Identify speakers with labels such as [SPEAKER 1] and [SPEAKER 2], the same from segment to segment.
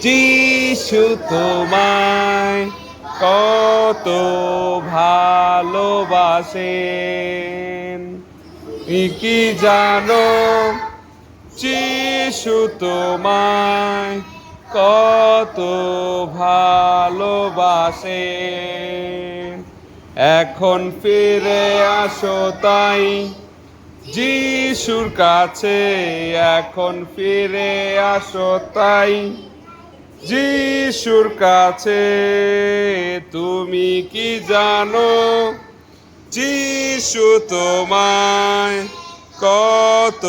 [SPEAKER 1] যিশু তোমায় কত ভালোবাসেন। তুমি কি জানো যিশু তোমায় কত ভালোবাসেন। এখন ফিরে আসো তাই যিশুর কাছে, এখন ফিরে আসো তাই যিশুর কাছে। তুমি কি জানো যিশু তোমায় কত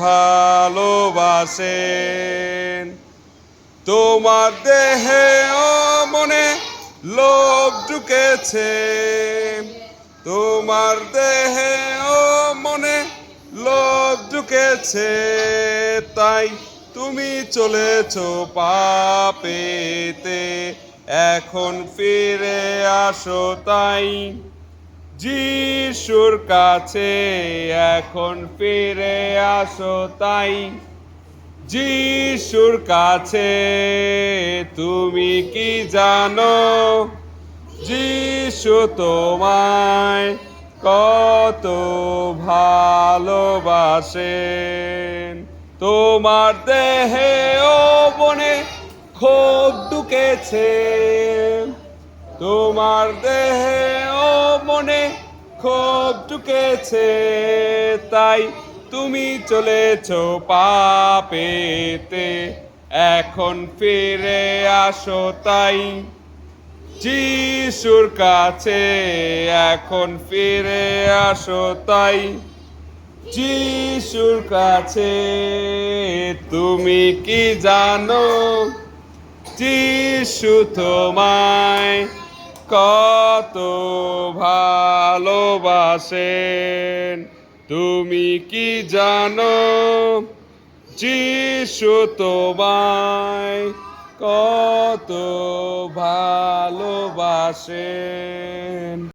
[SPEAKER 1] ভালোবাসেন। তোমার দেহে ও মনে লোভ ঢুকেছে, তোমার দেহে ও মনে লোভ ঢুকেছে, তাই তুমি চলেছো পাপেতে। এখন ফিরে আসো তাই যিশুর কাছে, এখন ফিরে আসো তাই যিশুর কাছে। তুমি কি জানো যিশু তোমায় কত ভালোবাসেন। তোমার দেহে ও মনে ক্ষোভ ঢুকেছে, তোমার দেহে ও মনে ক্ষোভ ঢুকেছে, তাই তুমি চলেছো পাপেতে। এখন ফিরে আসো তাই যিশুর কাছে, এখন ফিরে আসো তাই যিশুর কাছে। তুমি কি জানো যিশু তোমায় কত ভালোবাসেন। তুমি কি জানো যিশু তোমায় কত ভালোবাসেন।